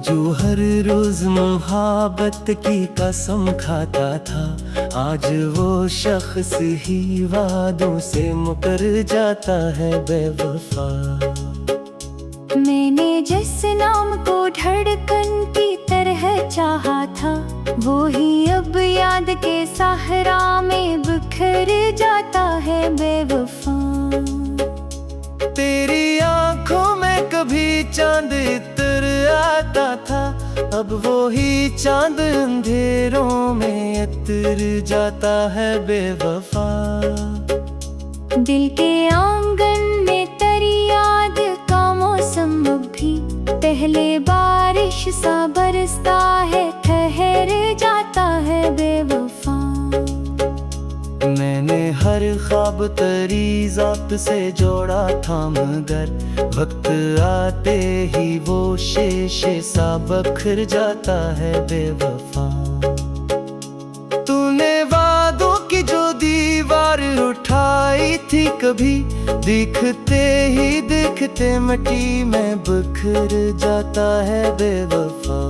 जो हर रोज मोहब्बत की कसम खाता था, आज वो शख्स ही वादों से मुकर जाता है बेवफा। मैंने जिस नाम को धड़कन की तरह चाहा था, वो ही अब याद के सहरा में बिखर जाता है बेवफा। तेरी आंखों में कभी चांद इतर आता था, अब वो ही चांद अंधेरों में इतर जाता है बेवफा। दिल के आंगन में तेरी याद का मौसम भी पहले बारिश सा बरसता है, ठहर जाता है बेवफा। मैंने हर ख्वाब तेरी ज़ात से जोड़ा था, मगर वक्त आते ही वो शीशे सा बखर जाता है बेवफा। तूने वादों की जो दीवार उठाई थी, कभी दिखते ही दिखते मिट्टी में बिखर जाता है बेवफा।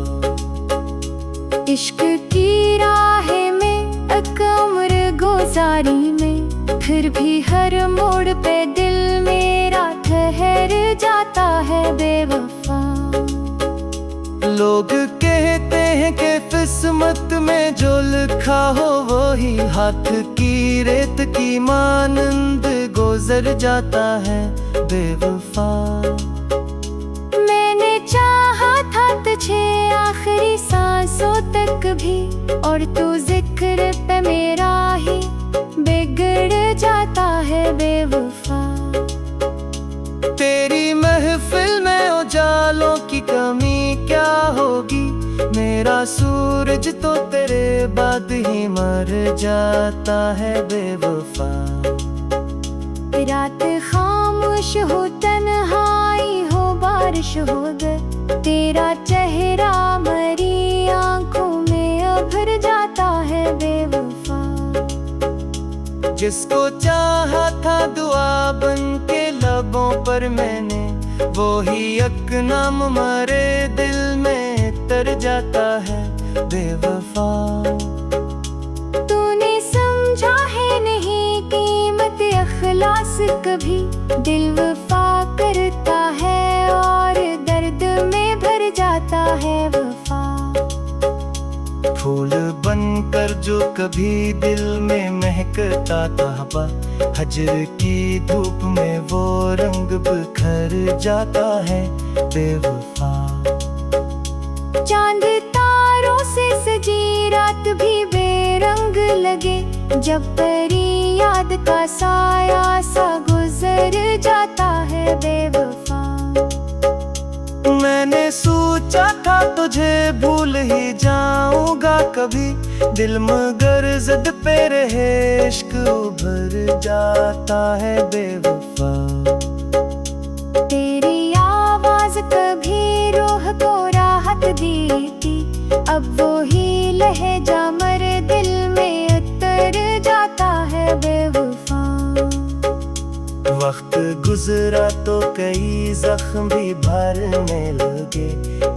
इश्क की राह में एक उम्र गुजारी में, फिर भी हर मोड़ पे दिल मेरा ठहर जाता है बेवफा। लोग कहते हैं कि किस्मत में जो लिखा हो वही हाथ की रेत की मानंद गुजर जाता है बेवफा। मैंने चाहा था तुझे आखिरी सांसों तक भी, और तू जिक्र पे मेरा ही बिगड़ जाता है बेवफा। तेरी महफिल में उजालों की कमी क्या होगी, मेरा सूरज तो तेरे बाद ही मर जाता है बेवफा। रात खामोश हो, तन्हाई हो, बारिश हो गए, तेरा चेहरा मरी आंखों में उभर जाता है बेवफा। जिसको चाहा था दुआ बन के लबों पर मैंने, वो ही एक नाम मरे दिल में तर जाता है बेवफा। तूने समझा है नहीं कीमत अखलास कभी, दिल वफा करता है और दर्द में भर जाता है वफा। फूल बनकर जो कभी दिल में महकता था, हजर की धूप में वो रंग बिखर जाता है बेवफा। चांद तारों से सजी रात भी बेरंग लगे, जब तेरी याद का साया सा गुजर जाता है बेवफा। मैंने सोचा था तुझे भूल ही जाऊंगा कभी, दिल मगर जिद पे रहे इश्क उभर जाता है बेवफा। तेरी आवाज कभी रूह को राहत दी थी, अब वो ही लहजा मर दिल में उतर जाता है बेवफा। वक्त गुजरा तो कई जख्म भी भरने लगे,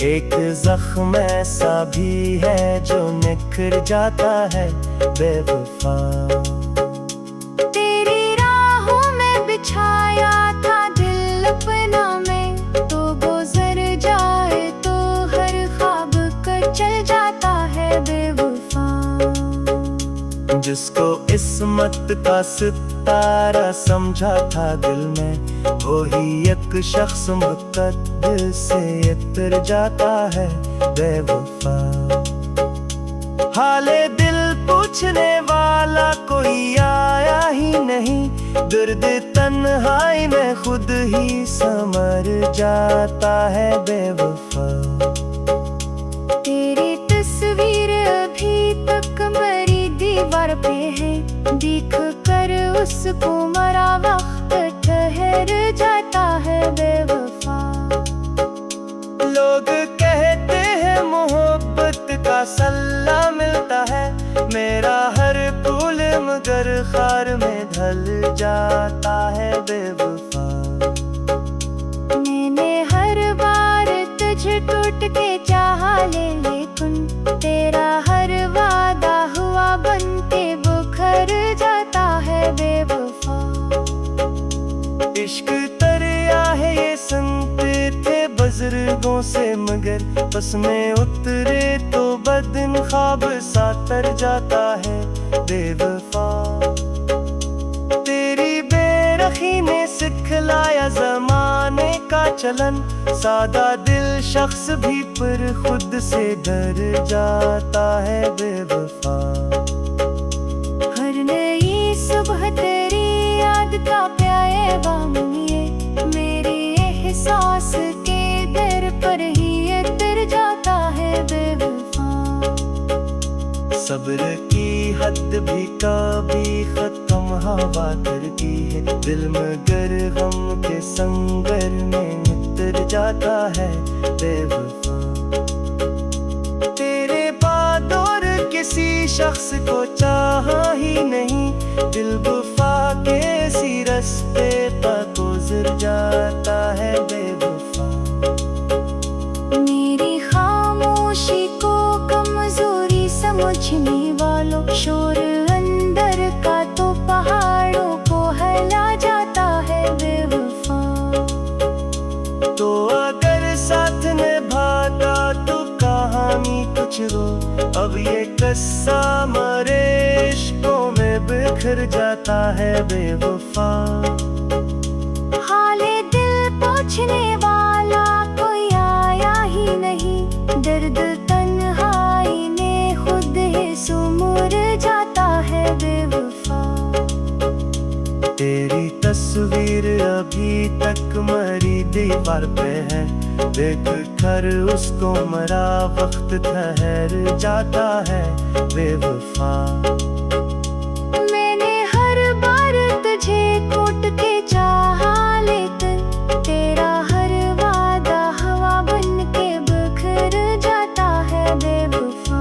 एक जख्म ऐसा भी है जो निखर जाता है बेवफा। तेरी राहों में बिछाया था दिल अपना में, तो गुजर जाए तो हर ख्वाब कर चल जाता है बेवफा। जिसको इस्मत का सितारा समझा था दिल में, वो ही एक शख्स मुकद्दर से इतर जाता है बेवफा। हाले दिल पूछने वाला कोई आया ही नहीं, दर्द तन्हाई में खुद ही समर जाता है बेवफा। तेरी तस्वीर अभी तक मेरी दीवार पे है, देख कर उसको मरा वक्त ठहर जाता है बेवफा। लोग कहते हैं मोहब्बत का सल्ला मिलता है, मेरा हर फूल मगर खार में ढल जाता है बेवफा। मैंने हर बार तुझे टूट के चाहा इश्क दरिया है ये सुनते थे बुजुर्गों से, मगर बस में उतरे तो बदन ख्वाब सा तर जाता है बेवफा। तेरी बेरखी ने सिखलाया जमाने का चलन, सादा दिल शख्स भी पर खुद से डर जाता है बेवफा। हर नई सुबह तेरी याद का प्याए बामुए, मेरे एहसास के दर पर ही ये तर जाता है बेवफा। सब्र की हद भी कभी खत्म हवा करती है, दिल मगर गम के संगर में उतर जाता है बेवफा। तेरे बाद और किसी शख्स को चाहा ही नहीं, दिल वफा के इसी रास्ते पर गुजर जाता है बेवफा। मेरी खामोशी को कमजोरी समझने वालों, शोर अंदर का तो पहाड़ों को हिला जाता है बेवफा। तो अगर साथ निभाता तो कहानी कुछ रो, अब ये किस्सा मरे इश्कों में बिखर जाता है बेवफा। हाले दिल पूछने वाला कोई आया ही नहीं, दर्द तन्हाई ने खुद ही सुमुर जाता है बेवफा। तेरी तस्वीर अभी तक मरी दीवार पे है, देख कर उसको मरा वक्त ठहर जाता है बेवफा। मैंने हर बार तुझे कोट के चाहा, लेकिन तेरा हर वादा हवा बन के बिखर जाता है बेवफा।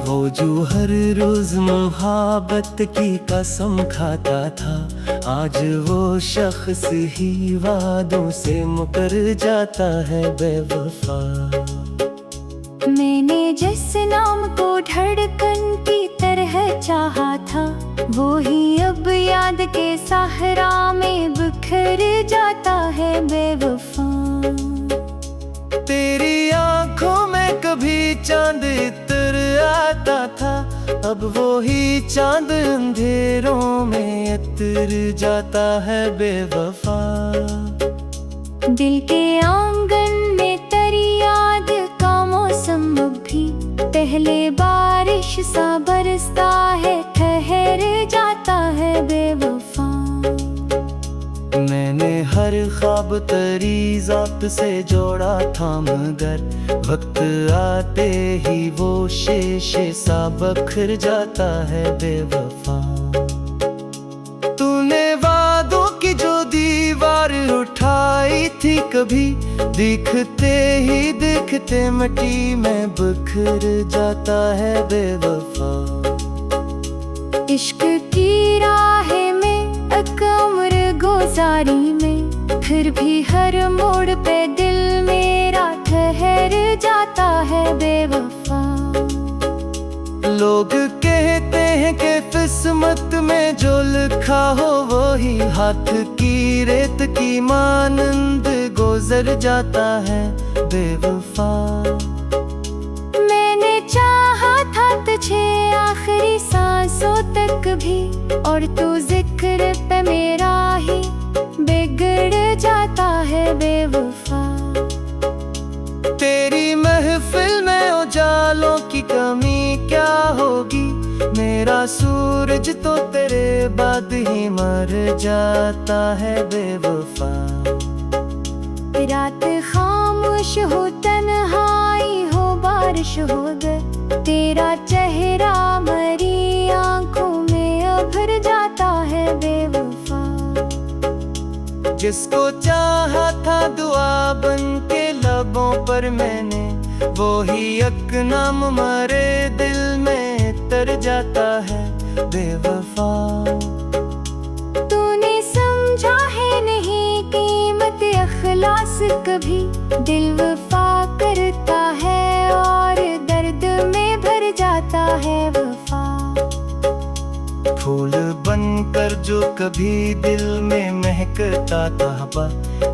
वो जो हर रोज मोहब्बत की कसम खाता था, आज वो शख्स ही वादों से मुकर जाता है बेवफा। मैंने जिस नाम को धड़कन की तरह चाहा था, वो ही अब याद के सहरा में बिखर जाता है बेवफा। तेरी आंखों में कभी चांद इतर आता था, अब वो ही चांद अंधेरों में इतर जाता है बेवफा। दिल के आंगन में तेरी याद का मौसम भी पहले बारिश सा बरसता है, ठहर जाता है बेवफा। मैंने हर ख्वाब तेरी ज़ात से जोड़ा था, मगर वक्त आते ही वो शीशे सा बखर जाता है बेवफा। तूने वादों की जो दीवार उठाई थी कभी, दिखते ही दिखते मिट्टी में बिखर जाता है बेवफा। इश्क की राह में एक उम्र गुजारी में, फिर भी हर मोड़ पे दिल मेरा ठहर जाता है बेवफा। लोग कहते हैं कि किस्मत में जो लिखा हो वो ही हाथ की रेत की मानंद गुजर जाता है बेवफा। मैंने चाहा था तुझे आखिरी सांसों तक भी, और तू जिक्र पे मेरा ही बिगड़ जाता है बेवफा। तेरी महफिल में उजालों की कमी क्या होगी, मेरा सूरज तो तेरे बाद ही मर जाता है बेवफा। रात खामोश हो, तन्हाई हो, बारिश हो गए, तेरा चेहरा मरी आंखों में उभर जाता है बेवफा। जिसको चाहा था दुआ बन के लबों पर मैंने, वो ही एक नाम मरे दिल में तर जाता है बेवफा। तूने समझा है नहीं कीमत अखलास कभी, दिल वफा करता है और दर्द में भर जाता है वफा। फूल बनकर जो कभी दिल में महकता था,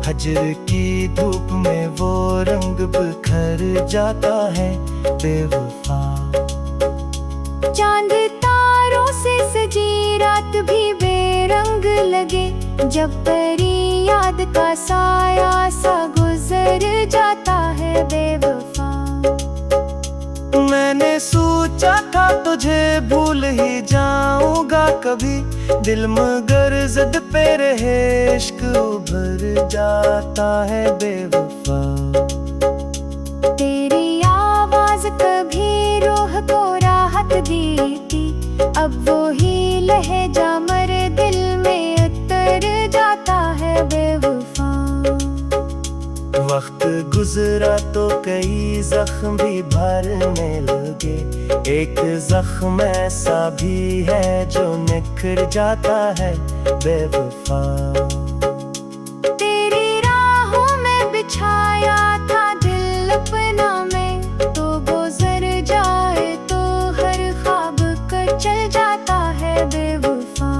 हजर की धूप में वो रंग बिखर जाता है बेवफा। चांद तारों से सजी रात भी बेरंग लगे, जब परी याद का साया सा गुजर जाता है बेवफा। मैंने सोचा था तुझे भूल ही जाऊंगा कभी, दिल मगर जिद पे रहे इश्क उभर जाता है बेवफा। तेरी आवाज कभी रूह को राहत दी थी, अब वो ही लहजा मर दिल में उतर जाता है बेवफा। वक्त गुजरा तो कई जख्म भी भरने लगे, एक जख्म ऐसा भी है जो निखर जाता है बेवफा। तेरी राहों में बिछाया था दिल अपना में, तो गुजर जाए तो हर ख्वाब कर चल जाता है बेवफा।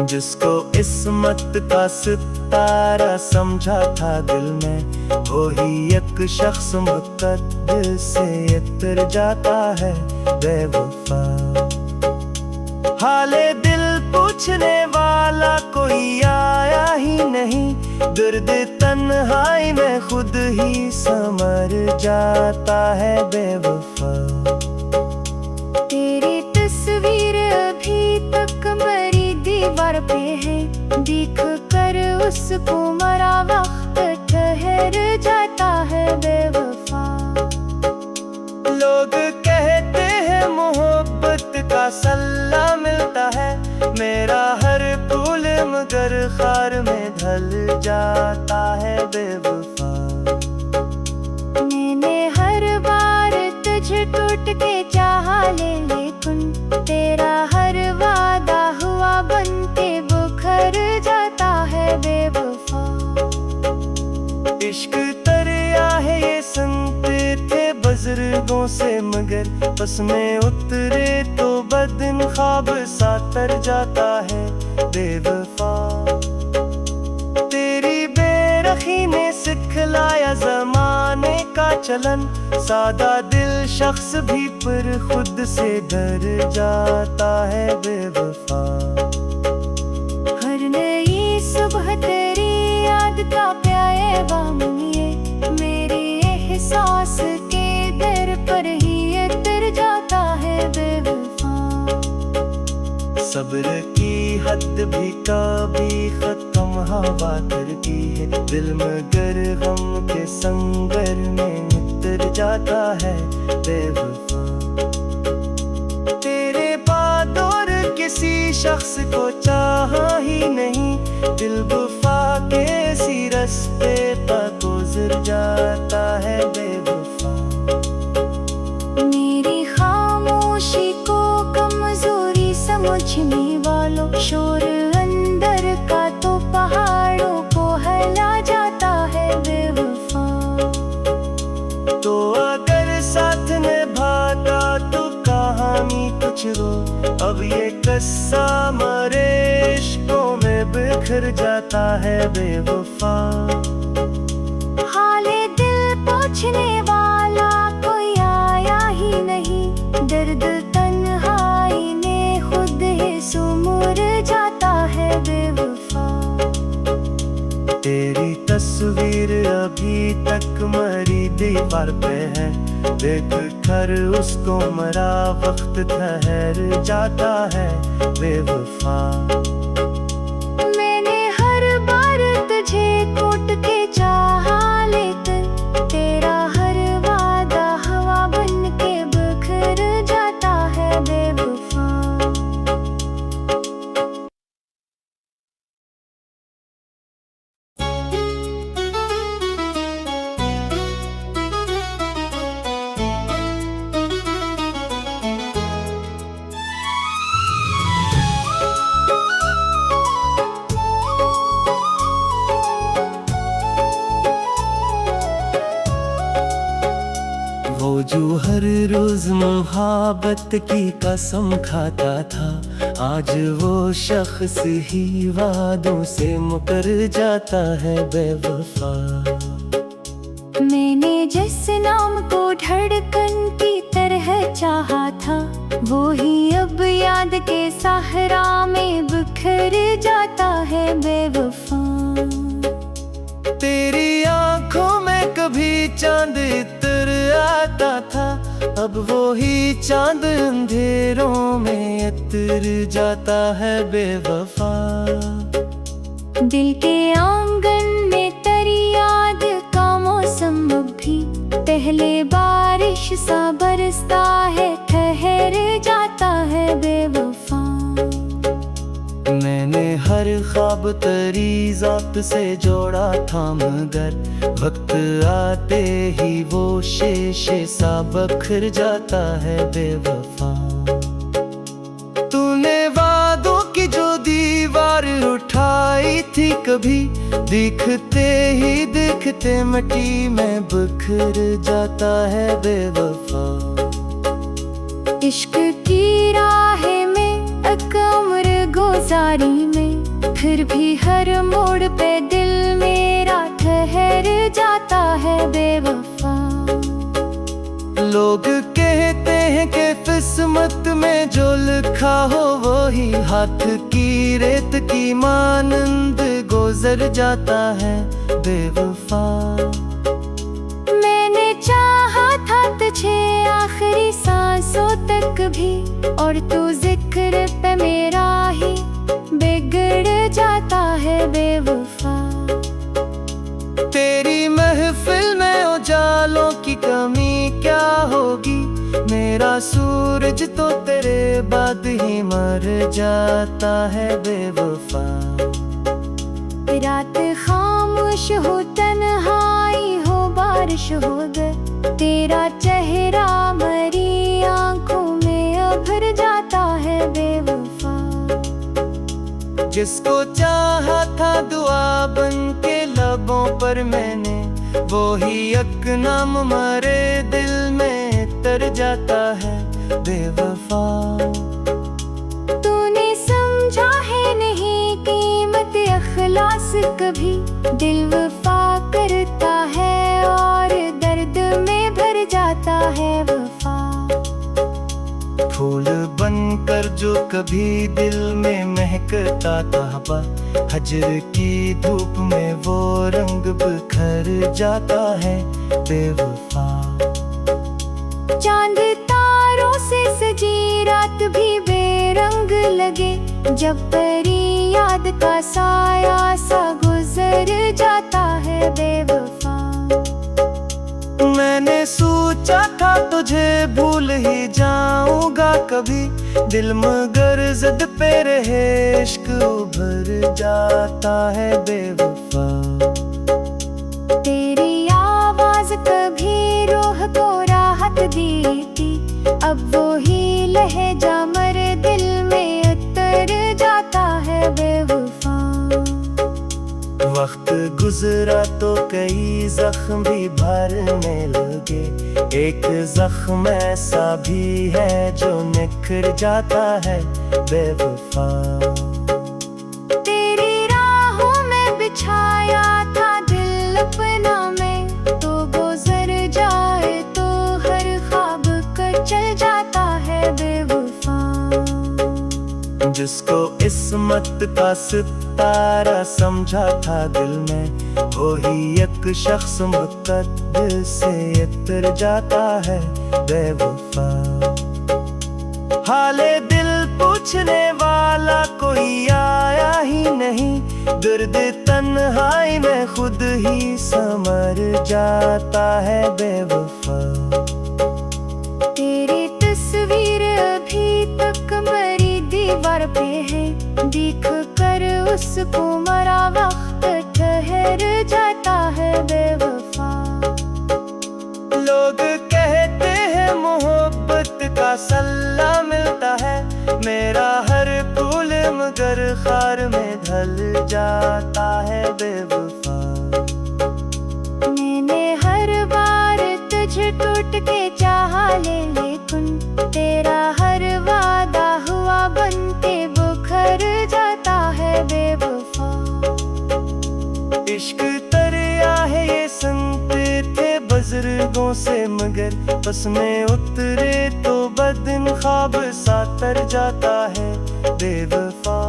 जिसको इस्मत का सितारा समझा था दिल में, वो ही एक शख्स मुकद्दर से इतर जाता है बेवफा। हाले दिल पूछने वाला कोई आया ही नहीं, दर्द तन्हाई में खुद ही समर जाता है बेवफा। तेरी तस्वीर अभी तक मेरी दीवार पे है, देख कर उसको मरा वक्त ठहर जाता है बेवफा। लोग कहते हैं मोहब्बत का सल्ला मिलता है, मेरा हर फूल मगर खार में ढल जाता है बेवफा। मैंने हर बार तुझे टूट के चाहा लेकिन तेरा हर वादा हुआ बन के बुखर जाता है बेवफा। इश्क दरिया है ये सुनते थे बुजुर्गों से, मगर बस में उतरे तो बदन ख्वाब सा तर जाता है बेवफा। तेरी बेरखी ने सिखलाया जमाने का चलन, सादा दिल शख्स भी पर खुद से डर जाता है बेवफा। हर नई सुबह तेरी याद का पैगाम ये मेरे एहसास के दर पर ही उतर जाता है बेवफा। सब्र की हद भी कभी खत्म हवा करती है, दिल मगर गम के संगर में उतर जाता है बेवफा। तेरे बाद और किसी शख्स को चाहा ही नहीं, दिल वफा के इसी रास्ते पर गुजर जाता है बेवफा। मेरी खामोशी को कमजोरी समझने वालों, शोर अंदर का तो पहाड़ों को हिला जाता है बेवफा। तो अगर साथ निभाता तो कहानी कुछ रो, अब ये किस्सा मरे इश्कों में बिखर जाता है बेवफा। हाले दिल पूछने वाला कोई आया ही नहीं, दर्द तन्हाई ने खुद ही सुमुर जाता है बेवफा। तेरी तस्वीर अभी तक मरी दीवार पे है, देख कर उसको मरा वक्त ठहर जाता है बेवफा। मैंने हर बार तुझे कोट के चाहा लेकिन तेरा हर वादा हवा बन के बिखर जाता है बेवफा। वो जो हर रोज मोहब्बत की कसम खाता था, आज वो शख्स ही वादों से मुकर जाता है बेवफा। मैंने जिस नाम को धड़कन की तरह चाहा था, वो ही अब याद के सहरा में बिखर जाता है बेवफा। तेरी आंखों में कभी चांद इतर आता था, अब वो ही चांद अंधेरों में इतर जाता है बेवफा। दिल के आंगन में तेरी याद का मौसम भी पहले बारिश सा बरसता है, ठहर जाता है बेवफा। मैंने हर ख्वाब तेरी ज़ात से जोड़ा था, मगर वक्त आते ही वो शीशे सा बखर जाता है बेवफा। तूने वादों की जो दीवार उठाई थी कभी, दिखते ही दिखते मिट्टी में बिखर जाता है बेवफा। इश्क की राह में एक उम्र गुजारी में, फिर भी हर मोड़ पे दिल मेरा ठहर जाता है बेवफा। लोग कहते हैं कि किस्मत में जो लिखा हो वो ही हाथ की रेत की मानंद गुजर जाता है बेवफा। मैंने चाहा था तुझे आखिरी सांसों तक भी, और तू जिक्र पे मेरा ही बिगड़ जाता है बेवफा। तेरी महफिल में उजालों की कमी क्या होगी, मेरा सूरज तो तेरे बाद ही मर जाता है बेवफा। रात खामोश हो, तन्हाई हो, बारिश हो गए, तेरा चेहरा मरी आंखों में उभर जाता है बेवफा। जिसको चाहा था दुआ बन के लबों पर मैंने, वो ही एक नाम मरे दिल में तर जाता है बेवफा। तूने समझा है नहीं कीमत अखलास कभी, दिल वफा करता है और दर्द में भर जाता है वफा। फूल बनकर जो कभी दिल में महकता था, हजर की धूप में वो रंग बिखर जाता है बेवफा। चांद तारों से सजी रात भी बेरंग लगे, जब तेरी याद का साया सा गुजर जाता है बेवफा। मैंने सोचा था तुझे भूल ही जाऊंगा कभी, दिल मगर जिद पे रहे इश्क उभर जाता है बेवफा। तेरी आवाज कभी रूह को राहत दी थी, अब वो ही लहजा मरे दिल में उतर जाता है बेवफा। वक्त गुजरा तो कई जख्म भी भरने लगे, एक जख्म ऐसा भी है जो निखर जाता है बेवफा। तेरी राहों में बिछाया था दिल अपना में, तो गुजर जाए तो हर ख्वाब चल जाता है बेवफा। जिसको इस्मत का सितारा समझा था दिल में, वो ही एक शख्स मुकद्दर से इतर जाता है बेवफा। हाले दिल पूछने वाला कोई आया ही नहीं, दर्द तन्हाई में खुद ही समर जाता है बेवफा। तेरी तस्वीर अभी तक मेरी दीवार पे है, देख कर उसको मरा वक्त ठहर जाता है बेवफा। लोग कहते हैं मोहब्बत का सल्ला मिलता है, मेरा हर फूल मगर खार में ढल जाता है बेवफा। मैंने हर बार तुझे टूट के लबों से मगर उसमें उतरे तो बदन ख्वाब सा तर जाता है बेवफा।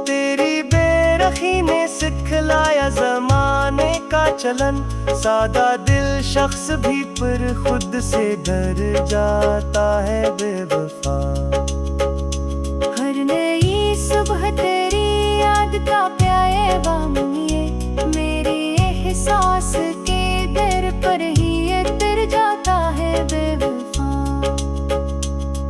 तेरी बेरखी ने सिखलाया जमाने का चलन, सादा दिल शख्स भी पर खुद से डर जाता है बेवफा। हर नई सुबह तेरी याद का प्याए बामुनिए, मेरे एहसास के दर पर ही ये तर जाता है बेवफा।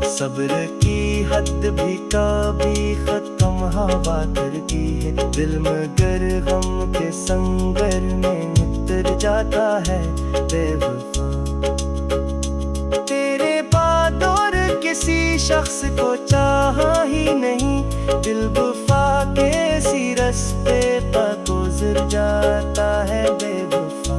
सब्र की हद भी कभी खत्म हवा करती है, दिल मगर गम के संगर में उतर जाता है बेवफा। तेरे बाद और किसी शख्स को चाहा ही नहीं, दिल वफा के सी रस्ते पर गुजर जाता है बेवफा।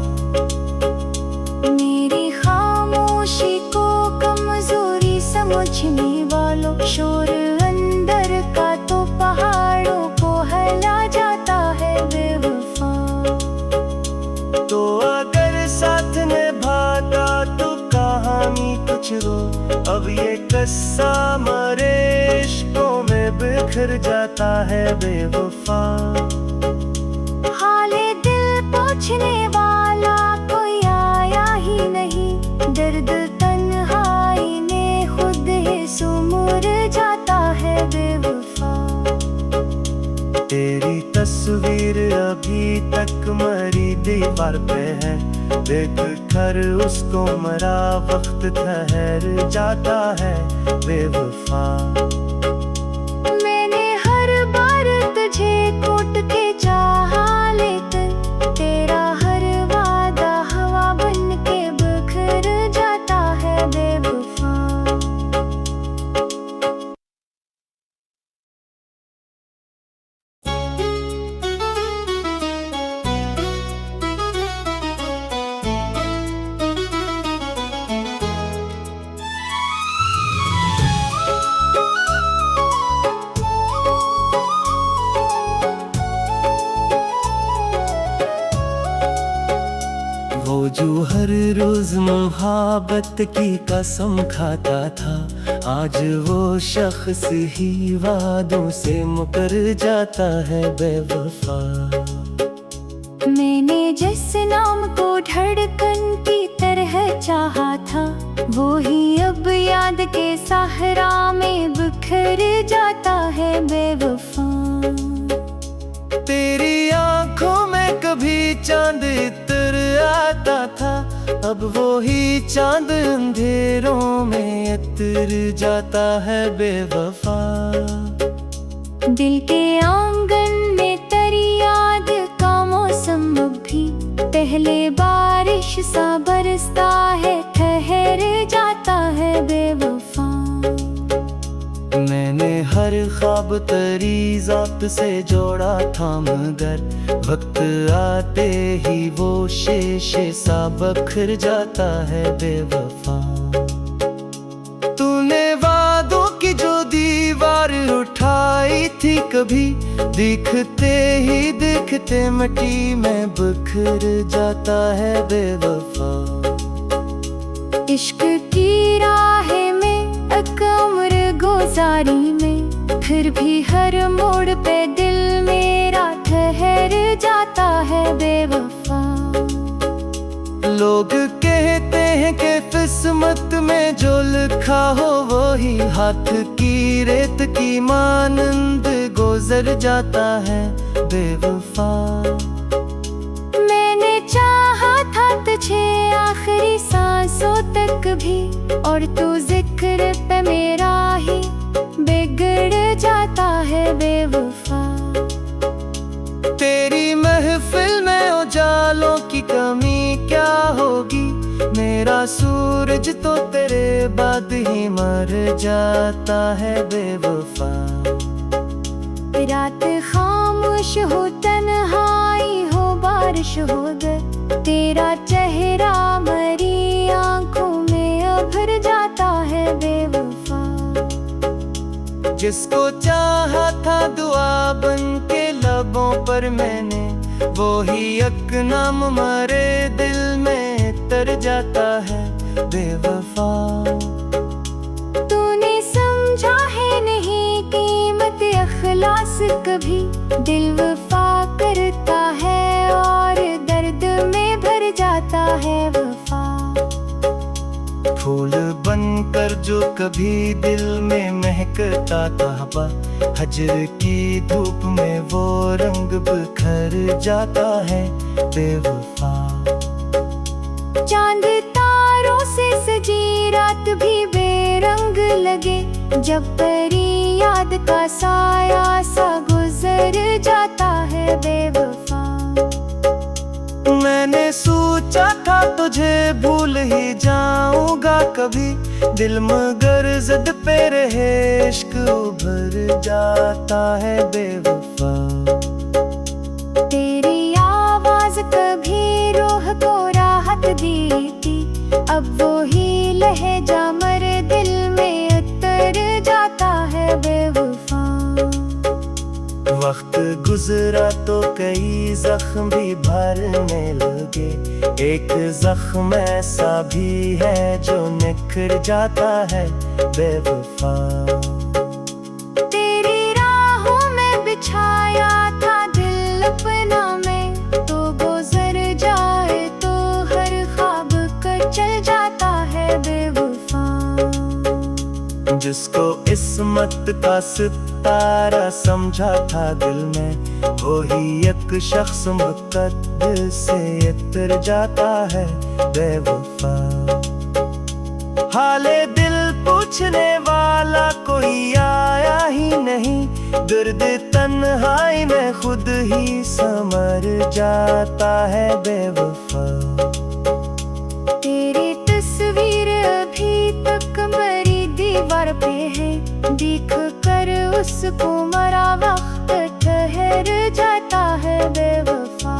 मेरी खामोशी को कमजोरी समझने वालों, शोर अंदर का तो पहाड़ों को हिला जाता है बेवफा। तो अगर साथ निभाता तो कहानी कुछ हो, अब ये किस्सा मरे इश्कों में बिखर जाता है बेवफा। हाले दिल पूछने वाला कोई आया ही नहीं, दर्द तन्हाई ने खुद ही सुमुर जाता है बेवफा। तेरी तस्वीर अभी तक मरी दीवार पे है, देख कर उसको मरा वक्त ठहर जाता है बेवफा। मैंने हर बार तुझे कोट के चाहा, लेकिन तेरा हर वादा हवा बन के बिखर जाता है बेवफा। वो जो हर रोज मोहब्बत की कसम खाता था, आज वो शख्स ही वादों से मुकर जाता है बेवफा। मैंने जिस नाम को धड़कन की तरह चाहा था, वो ही अब याद के सहरा में बिखर जाता है बेवफा। तेरी आंखों में कभी चांद इतर आता था, अब वो ही चांद अंधेरों में इतर जाता है बेवफा। दिल के आंगन में तेरी याद का मौसम अब भी पहले बारिश सा बरसता है, ठहर जाता है बेवफा। मैंने हर ख्वाब तेरी ज़ात से जोड़ा था, मगर वक्त आते ही वो शीशे सा बखर जाता है बेवफा। तूने वादों की जो दीवार उठाई थी कभी, दिखते ही दिखते मिट्टी में बिखर जाता है बेवफा। इश्क की राह में एक उम्र गुजारी में, फिर भी हर मोड़ पे दिल मेरा ठहर जाता है बेवफा। लोग कहते हैं कि किस्मत में जो लिखा हो वो ही हाथ की रेत की मानंद गुजर जाता है बेवफा। मैंने चाहा था तुझे आखिरी सांसों तक भी, और तू जिक्र पे मेरा ही बिगड़ जाता है बेवफा। तेरी महफिल में उजालों की कमी क्या होगी, मेरा सूरज तो तेरे बाद ही मर जाता है बेवफा। रात खामोश हो, तन्हाई हो, बारिश हो गए, तेरा चेहरा मरी आंखों में उभर जाता है बेवफा। जिसको चाहा था दुआ बन के लबों पर मैंने, वो ही एक नाम मरे दिल में कर जाता है बेवफा। तूने समझा है नहीं कीमत अखलास कभी, दिल वफा करता है और दर्द में भर जाता है वफा। फूल बनकर जो कभी दिल में महकता था, हजर की धूप में वो रंग बिखर जाता है बेवफा। चांद तारों से सजी रात भी बेरंग लगे, जब तेरी याद का साया सा गुजर जाता है बेवफा। मैंने सोचा था तुझे भूल ही जाऊंगा कभी, दिल मगर जिद पे रहे इश्क उभर जाता है बेवफा। तेरी आवाज कभी रूह को राहत दी थी, अब वो ही लहजा मर दिल में उतर जाता है बेवफा। वक्त गुजरा तो कई जख्म भी भरने लगे, एक जख्म ऐसा भी है जो निखर जाता है बेवफा। तेरी राहों में बिछाया था दिल अपना मैं, तो गुजर जाए तो हर ख्वाब कर चल जाता है बेवफा। जिसको इस्मत का सितारा समझा था दिल में, वो ही एक शख्स मुकद्दर से इतर जाता है बेवफा। हाले दिल पूछने वाला कोई आया ही नहीं, दर्द तन्हाई में खुद ही समर जाता है बेवफा। तेरी तस्वीर अभी तक मेरी दीवार पे है, देख कर उसको मरा वक्त ठहर जाता है बेवफा।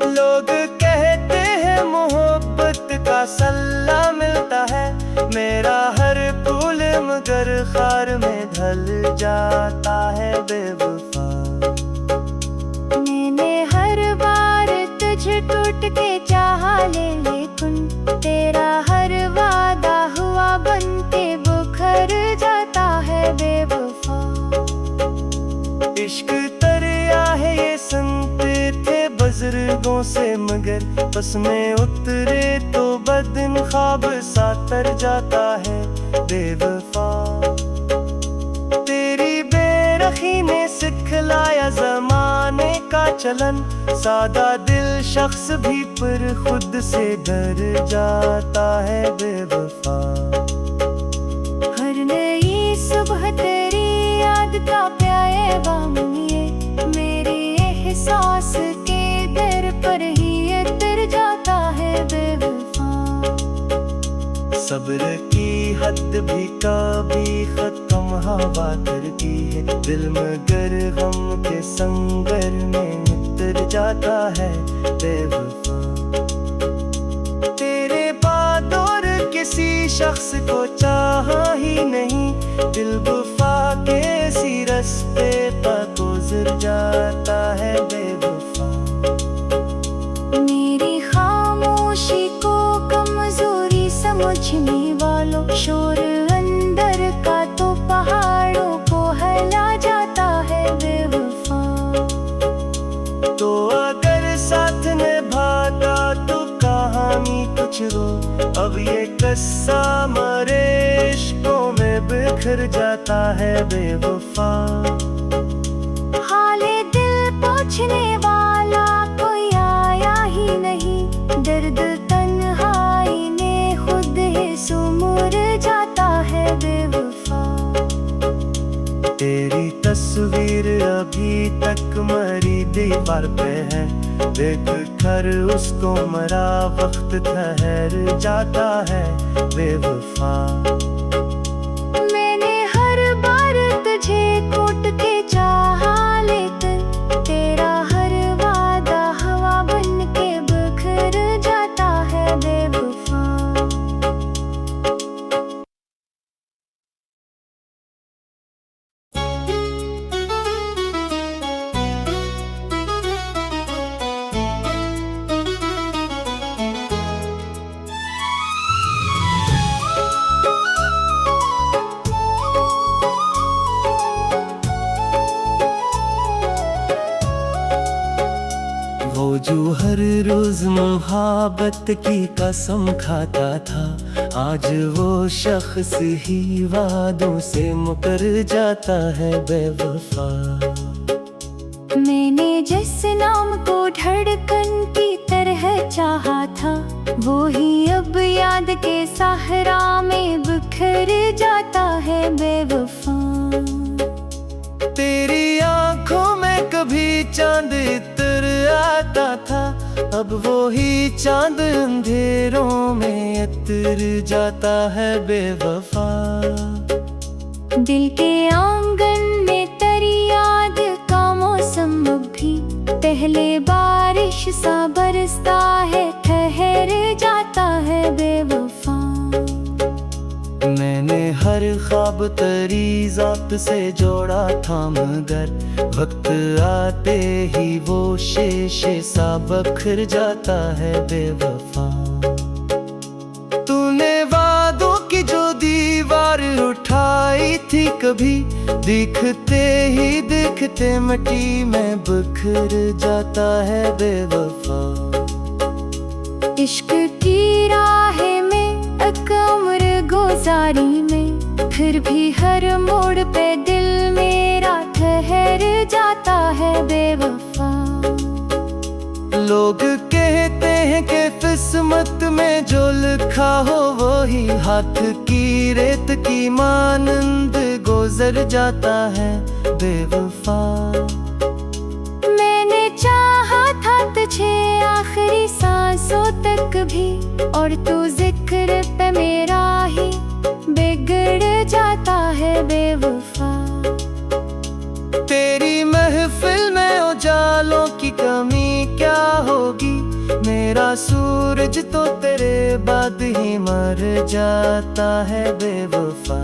लोग कहते हैं मोहब्बत का सल्ला मिलता है, मेरा हर फूल मगर खार में ढल जाता है बेवफा। मैंने हर बार तुझे टूट के चाहा लेकिन तेरा हर वादा हुआ बनके बुखर जाता है बेवफा। इश्क दरिया है ये सुनते थे बुजुर्गों से, मगर बस में उतरे तो बदन ख्वाब सा तर जाता है बेवफा। तेरी बेरखी ने सिखलाया जमाने का चलन, सादा दिल शख्स भी पर खुद से डर जाता है बेवफा। हर नई सुबह तेरी याद का पैगाम ये मेरे एहसास के दर पर ही उतर जाता है बेवफा। सब्र की हद भी कभी खत्म हवा करती है, दिल मगर गम के संगर में उतर जाता है बेवफा। तेरे बाद और किसी शख्स को चाहा ही नहीं, दिल वफा के इसी रास्ते पर गुजर जाता है बेवफा। मेरी खामोशी को कमजोरी समझने वालों, शोर अंदर का तो पहाड़ों को हिला जाता है बेवफा। तो अगर साथ निभाता तो कहानी कुछ रो, अब ये किस्सा मरे इश्कों में बिखर जाता है बेवफा। हाले दिल पूछने वाला कोई आया ही नहीं, दर्द तन्हाई ने खुद ही सुमुर जाता है बेवफा। तेरी तस्वीर अभी तक मेरी दीवार पे है, देख कर उसको मरा वक्त ठहर जाता है बेवफा। मैंने हर बार तुझे कोट के चाहा लेकिन तेरा हर वादा हवा बन के बिखर जाता है बेवफा। मुहाबत की कसम खाता था, आज वो शख्स ही वादों से मुकर जाता है बेवफा। मैंने जिस नाम को धड़कन की तरह चाहा था, वो ही अब याद के सहरा में बिखर जाता है बेवफा। तेरी आंखों में कभी चांद इतर आता था, अब वो ही चांद अंधेरों में इतर जाता है बेवफा। दिल के आंगन में तेरी याद का मौसम भी पहले बारिश सा बरसता है, ठहर जाता है बेवफा। मैंने हर ख्वाब तेरी ज़ात से जोड़ा था, मगर वक्त आते ही वो शीशे सा बखर जाता है बेवफा। तूने वादों की जो दीवार उठाई थी कभी, दिखते ही दिखते मिट्टी में बिखर जाता है बेवफा। इश्क की राह में एक उम्र गुजारी में, फिर भी हर मोड़ पे दिल मेरा ठहर जाता है बेवफा। लोग कहते हैं कि किस्मत में जो लिखा हो वही हाथ की रेत की मानंद गुजर जाता है बेवफा। मैंने चाहा था तुझे आखिरी सांसों तक भी, और तू जिक्र पे मेरा ही बिगड़ जाता है बेवफा। तेरी महफिल में उजालों की कमी क्या होगी, मेरा सूरज तो तेरे बाद ही मर जाता है बेवफा।